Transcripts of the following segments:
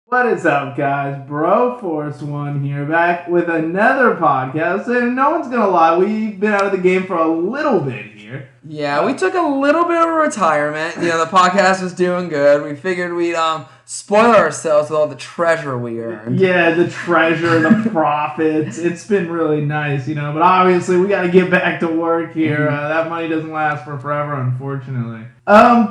What is up, guys? Broforce1 here, back with another podcast. And no one's gonna lie, we've been out of the game for a little bit here. Yeah, we took a little bit of a retirement. The podcast was doing good. We figured we'd spoil ourselves with all the treasure we earned. Yeah, the treasure, the profits. It's been really nice, But obviously, we got to get back to work here. That money doesn't last for forever, unfortunately. So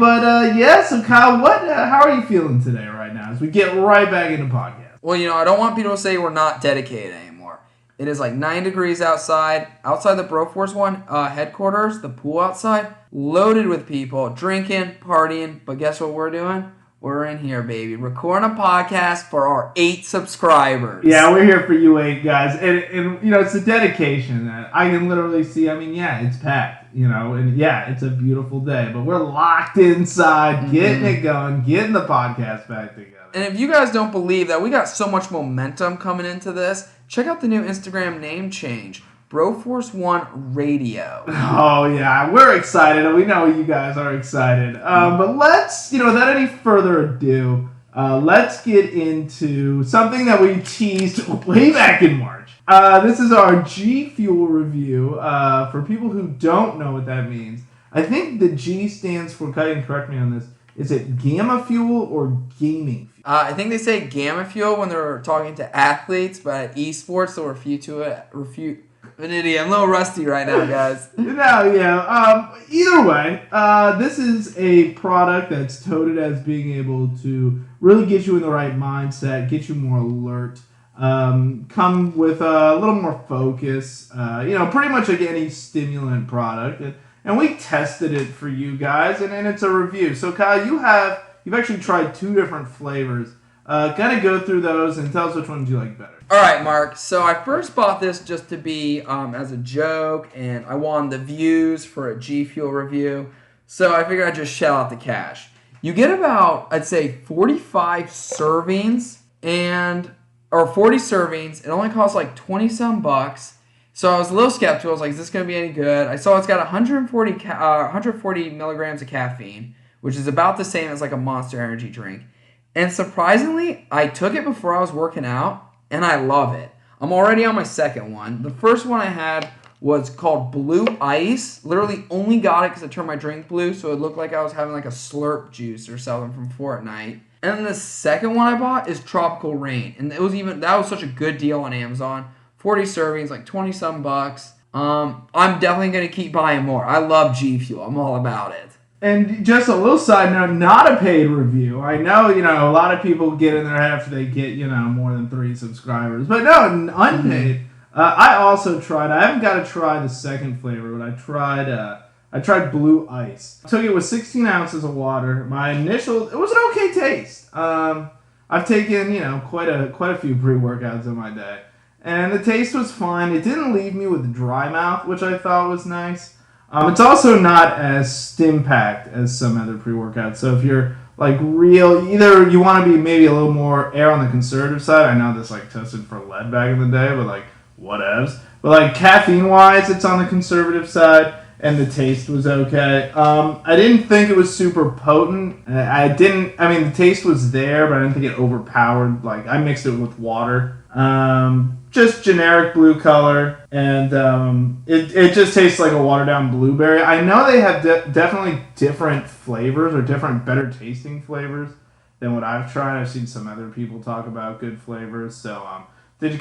Kyle, how are you feeling today, right now, as we get right back into podcast? Well, I don't want people to say we're not dedicated anymore. It is like 9 degrees outside the Broforce1 headquarters, the pool outside, loaded with people drinking, partying. But guess what we're doing? We're in here, baby, recording a podcast for our 8 subscribers. Yeah, we're here for you 8 guys. And it's the dedication that I can literally see. I mean, yeah, it's packed, and yeah, it's a beautiful day. But we're locked inside, getting it going, getting the podcast back together. And if you guys don't believe that we got so much momentum coming into this, check out the new Instagram name change. Broforce1 Radio. Oh, yeah. We're excited. We know you guys are excited. But let's, without any further ado, let's get into something that we teased way back in March. This is our G Fuel review. For people who don't know what that means, I think the G stands for, correct me on this, is it Gamma Fuel or Gaming Fuel? I think they say Gamma Fuel when they're talking to athletes, but at esports they'll refute an idiot. I'm a little rusty right now, guys. Either way, this is a product that's touted as being able to really get you in the right mindset, get you more alert, come with a little more focus. Pretty much like any stimulant product. And we tested it for you guys, and it's a review. So, Kyle, you've actually tried 2 different flavors. Kind of go through those and tell us which ones you like better. All right, Mark. So I first bought this just to be as a joke, and I wanted the views for a G Fuel review. So I figured I'd just shell out the cash. You get about, I'd say, 45 servings, or 40 servings. It only costs like 20-some bucks. So I was a little skeptical. I was like, is this going to be any good? I saw it's got 140 milligrams of caffeine, which is about the same as like a Monster Energy drink. And surprisingly, I took it before I was working out, and I love it. I'm already on my second one. The first one I had was called Blue Ice. Literally only got it because I turned my drink blue, so it looked like I was having like a slurp juice or something from Fortnite. And then the second one I bought is Tropical Rain. And that was such a good deal on Amazon. 40 servings, like 20-some bucks. I'm definitely going to keep buying more. I love G Fuel. I'm all about it. And just a little side note, not a paid review. I know, a lot of people get in there after they get, more than 3 subscribers. But no, unpaid. I also tried, I haven't got to try the second flavor, but I tried Blue Ice. I took it with 16 ounces of water. It was an okay taste. I've taken, quite a few pre-workouts in my day. And the taste was fine. It didn't leave me with a dry mouth, which I thought was nice. It's also not as stim-packed as some other pre-workouts. So if you're like either you want to be maybe a little more on the conservative side. I know this like tested for lead back in the day, but like whatevs. But like caffeine-wise, it's on the conservative side, and the taste was okay. I didn't think it was super potent. The taste was there, but I didn't think it overpowered. Like I mixed it with water. Just generic blue color, and it just tastes like a watered down blueberry. I know they have definitely different flavors or different better tasting flavors than what I've tried. I've seen some other people talk about good flavors. So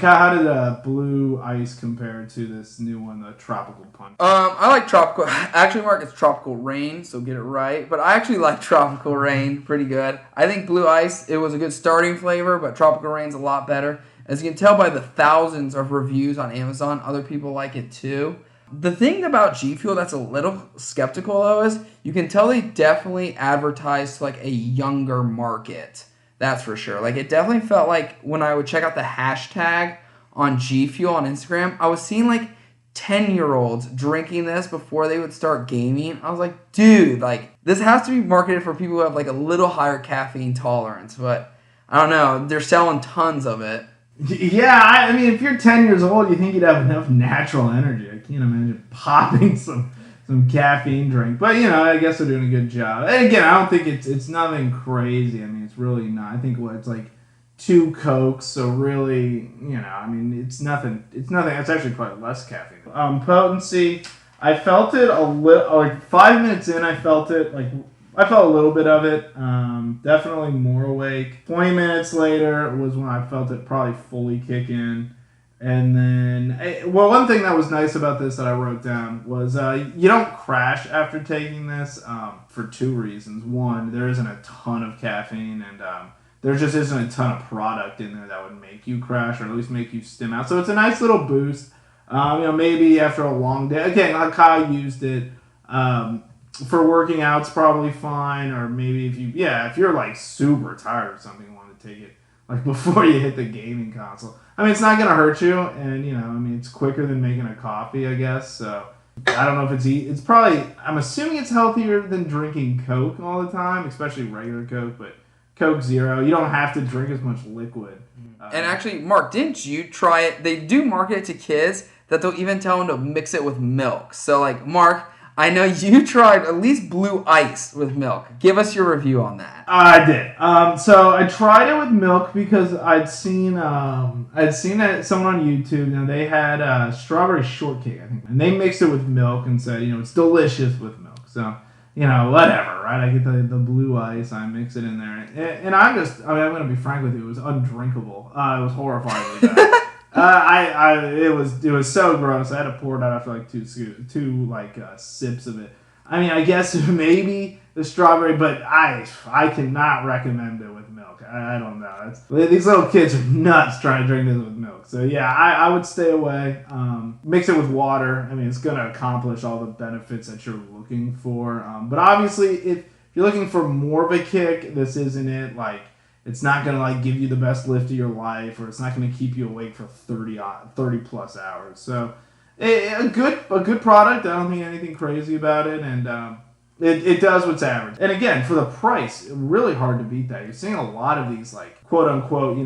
how did Blue Ice compare to this new one, the Tropical Punch? I like Tropical. Actually, Mark, it's Tropical Rain, so get it right. But I actually like Tropical Rain pretty good. I think Blue Ice, it was a good starting flavor, but Tropical Rain's a lot better. As you can tell by the thousands of reviews on Amazon, other people like it too. The thing about G Fuel that's a little skeptical though is you can tell they definitely advertise to like a younger market. That's for sure. Like it definitely felt like when I would check out the hashtag on G Fuel on Instagram, I was seeing like 10-year-olds drinking this before they would start gaming. I was like, dude, like this has to be marketed for people who have like a little higher caffeine tolerance. But I don't know, they're selling tons of it. Yeah, if you're 10 years old, you think you'd have enough natural energy. I can't imagine popping some caffeine drink. But, I guess they're doing a good job. And again, I don't think it's nothing crazy. It's really not. I think it's like 2 Cokes, so really, I mean, it's nothing. It's nothing. It's actually quite less caffeine. Potency, I felt it a little. Like 5 minutes in, I felt it. Like I felt a little bit of it. Definitely more awake. 20 minutes later was when I felt it probably fully kick in. And then, one thing that was nice about this that I wrote down was you don't crash after taking this for 2 reasons. One, there isn't a ton of caffeine, and there just isn't a ton of product in there that would make you crash or at least make you stim out. So it's a nice little boost. Maybe after a long day. Again, like Kyle used it for working out, it's probably fine. Or maybe if you're like super tired or something, you want to take it like before you hit the gaming console. I mean, it's not gonna hurt you, and it's quicker than making a coffee, I guess. So I don't know if it's probably. I'm assuming it's healthier than drinking Coke all the time, especially regular Coke, but Coke Zero, you don't have to drink as much liquid. And actually, Mark, didn't you try it? They do market it to kids that they'll even tell them to mix it with milk. So, like, Mark, I know you tried at least blue ice with milk. Give us your review on that. I did. So I tried it with milk because I'd seen that someone on YouTube. Now they had strawberry shortcake, I think, and they mixed it with milk and said, it's delicious with milk. So whatever, right? I get the blue ice, I mix it in there, and I'm going to be frank with you, it was undrinkable. It was horrifyingly bad. It was so gross. I had to pour it out after like two sips of it. I mean, I guess maybe the strawberry, but I cannot recommend it with milk. I don't know. These little kids are nuts trying to drink this with milk. So yeah, I would stay away. Mix it with water. I mean, it's going to accomplish all the benefits that you're looking for. But obviously, if you're looking for more of a kick, this isn't it. Like, it's not going to give you the best lift of your life, or it's not going to keep you awake for 30 plus hours. So a good product. I don't think anything crazy about it, and it does what's average. And again, for the price, really hard to beat that. You're seeing a lot of these quote unquote,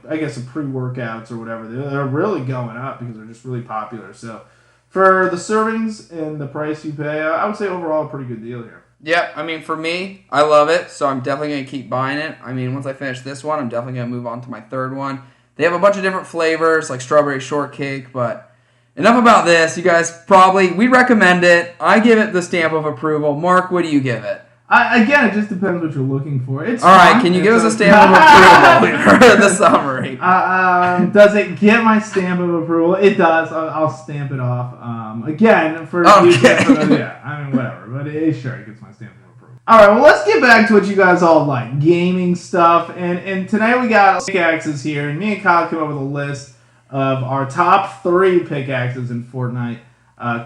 I guess the pre-workouts or whatever. They're really going up because they're just really popular. So for the servings and the price you pay, I would say overall a pretty good deal here. Yeah, I mean, for me, I love it, so I'm definitely going to keep buying it. I mean, once I finish this one, I'm definitely going to move on to my third one. They have a bunch of different flavors, like strawberry shortcake, but enough about this. You guys we recommend it. I give it the stamp of approval. Mark, what do you give it? Again, it just depends what you're looking for. It's all right, can you give us a stamp of approval for the summary? Does it get my stamp of approval? It does. I'll stamp it off. Again, for yeah, I mean, whatever. But sure, it gets my stamp of approval. All right, well, let's get back to what you guys all like, gaming stuff. And tonight we got pickaxes here, and me and Kyle came up with a list of our top 3 pickaxes in Fortnite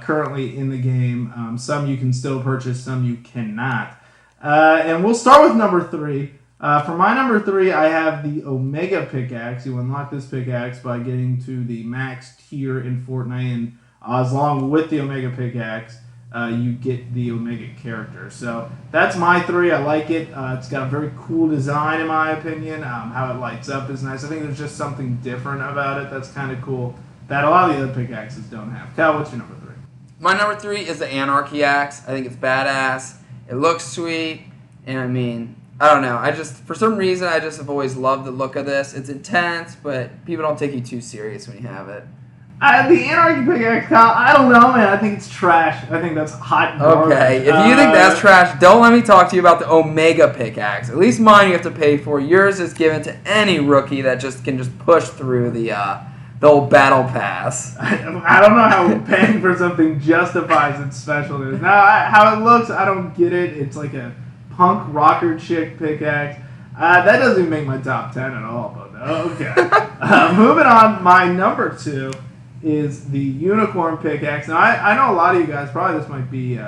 currently in the game. Some you can still purchase, some you cannot. And we'll start with number 3. For my number 3, I have the Omega pickaxe. You unlock this pickaxe by getting to the max tier in Fortnite, and as long with the Omega pickaxe, you get the Omega character. So that's my 3. I like it. It's got a very cool design, in my opinion. How it lights up is nice. I think there's just something different about it that's kind of cool that a lot of the other pickaxes don't have. Cal, what's your number 3? My number 3 is the Anarchy axe. I think it's badass. It looks sweet, and I mean, I don't know. For some reason, I just have always loved the look of this. It's intense, but people don't take you too serious when you have it. The Anarchy pickaxe, I don't know, man. I think it's trash. I think that's hot garbage. Okay, if you think that's trash, don't let me talk to you about the Omega pickaxe. At least mine you have to pay for. Yours is given to any rookie that can push through the old battle pass. I don't know how paying for something justifies its specialness. Now, how it looks, I don't get it. It's like a punk rocker chick pickaxe. That doesn't even make my top 10 at all, but okay. Moving on, my number 2 is the Unicorn pickaxe. Now, I know a lot of you guys, probably this might be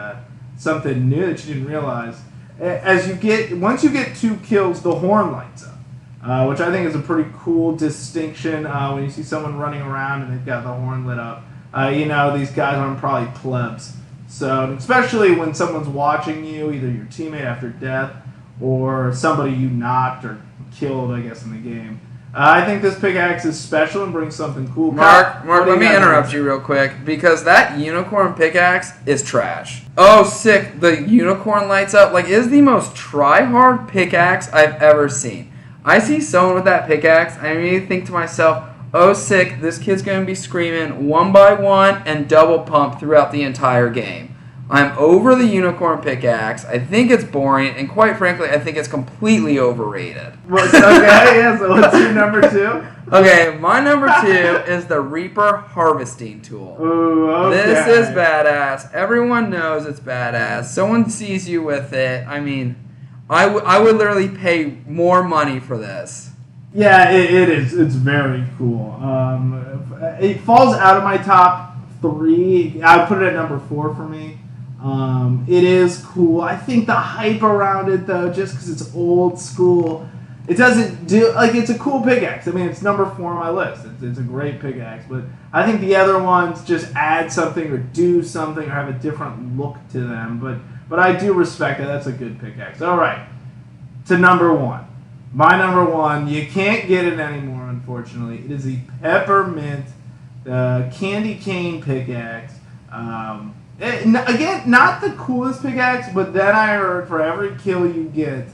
something new that you didn't realize. Once you get 2 kills, the horn lights up. Which I think is a pretty cool distinction when you see someone running around and they've got the horn lit up. These guys aren't probably plebs. So, especially when someone's watching you, either your teammate after death or somebody you knocked or killed, I guess, in the game. I think this pickaxe is special and brings something cool. Mark, let me interrupt you real quick, because that Unicorn pickaxe is trash. Oh, sick. The Unicorn lights up. It is the most try-hard pickaxe I've ever seen. I see someone with that pickaxe, I immediately think to myself, oh, sick, this kid's going to be screaming one by one and double pump throughout the entire game. I'm over the unicorn pickaxe. I think it's boring, and quite frankly, I think it's completely overrated. So what's your number 2? Okay, my number 2 is the Reaper harvesting tool. Ooh, okay. This is badass. Everyone knows it's badass. Someone sees you with it. I mean, I would literally pay more money for this. Yeah, it is. It's very cool. It falls out of my top 3. I would put it at number 4 for me. It is cool. I think the hype around it, though, just because it's old school, it doesn't do, like, it's a cool pickaxe. I mean, it's number 4 on my list. It's a great pickaxe, but I think the other ones just add something or do something or have a different look to them, but I do respect that. That's a good pickaxe. All right, to number 1. My number 1, you can't get it anymore, unfortunately. It is the Peppermint Candy Cane pickaxe. Again, not the coolest pickaxe, but then I heard for every kill you get,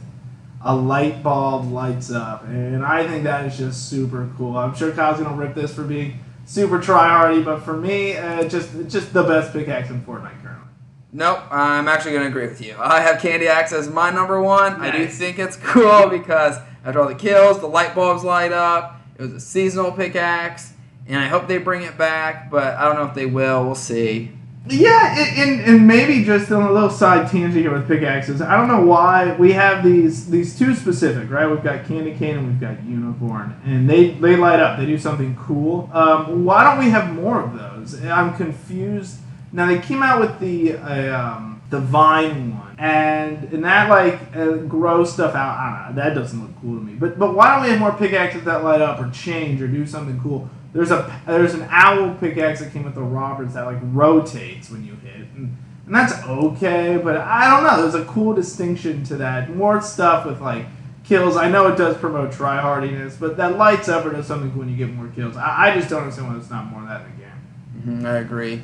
a light bulb lights up, and I think that is just super cool. I'm sure Kyle's gonna rip this for being super tryhardy, but for me, it's just the best pickaxe in Fortnite currently. Nope, I'm actually gonna agree with you. I have Candy Axe as my number 1. Nice. I do think it's cool because after all the kills, the light bulbs light up. It was a seasonal pickaxe, and I hope they bring it back, but I don't know if they will. We'll see. Yeah, and maybe just on a little side tangent here with pickaxes. I don't know why we have these 2 specific, right? We've got Candy Cane and we've got Unicorn, and they light up. They do something cool. Why don't we have more of those? I'm confused. Now they came out with the Vine one, and that grows stuff out. I don't know. That doesn't look cool to me. But why don't we have more pickaxes that light up or change or do something cool? There's an owl pickaxe that came with the Roberts that rotates when you hit, and that's okay. But I don't know. There's a cool distinction to that. More stuff with kills. I know it does promote tryhardiness, but that lights up or does something cool when you get more kills. I just don't understand why there's not more of that in the game. I agree.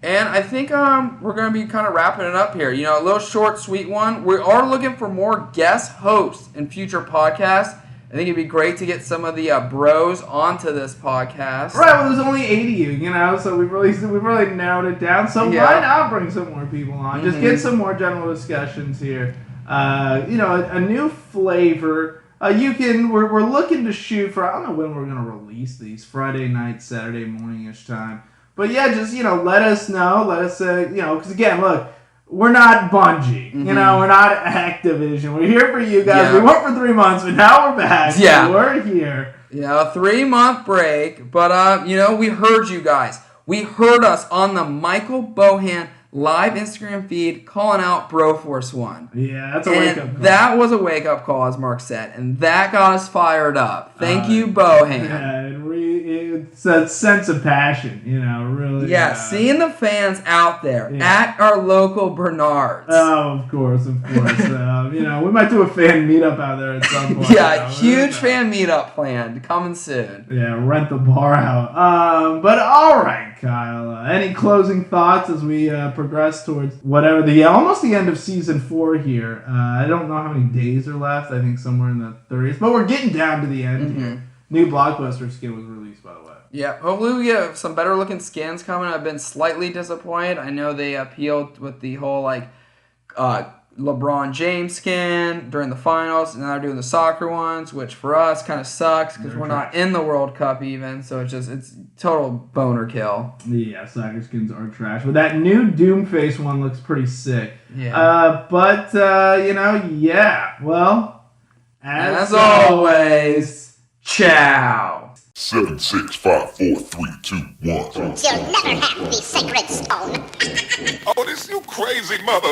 And I think we're going to be kind of wrapping it up here. A little short, sweet one. We are looking for more guest hosts in future podcasts. I think it'd be great to get some of the bros onto this podcast. Right, well, there's only 80 of you, so we've really narrowed it down. So why not bring some more people on? Just get some more general discussions here. A new flavor. We're looking to shoot for, I don't know when we're going to release these, Friday night, Saturday morning-ish time. But yeah, just, let us know. Let us, because again, look, we're not Bungie. We're not Activision. We're here for you guys. Yeah. We weren't for 3 months, but now we're back. Yeah. So we're here. A 3-month break. But, we heard you guys. We heard us on the Michael Bohan live Instagram feed calling out Broforce 1. Yeah, that's a wake-up call. That was a wake-up call, as Mark said. And that got us fired up. Thank you, Bohan. Yeah, it's a sense of passion, really. Yeah, seeing the fans out there at our local Bernards. Oh, of course. We might do a fan meetup out there at some point. Huge fan meetup planned, coming soon. Yeah, rent the bar out. But all right, Kyle. Any closing thoughts as we progress towards whatever almost the end of season 4 here? I don't know how many days are left. I think somewhere in the 30s, but we're getting down to the end here. New Blockbuster skin was released, by the way. Yeah, hopefully we get some better looking skins coming. I've been slightly disappointed. I know they appealed with the whole LeBron James skin during the finals, and now they're doing the soccer ones, which for us kind of sucks because we're not in the World Cup even. So it's total boner kill. Yeah, soccer skins are trash, but that new Doomface one looks pretty sick. Yeah. Well, as always. Ciao. 7, 6, 5, 4, 3, 2, 1. You'll never have the sacred stone. Oh, this you crazy mother.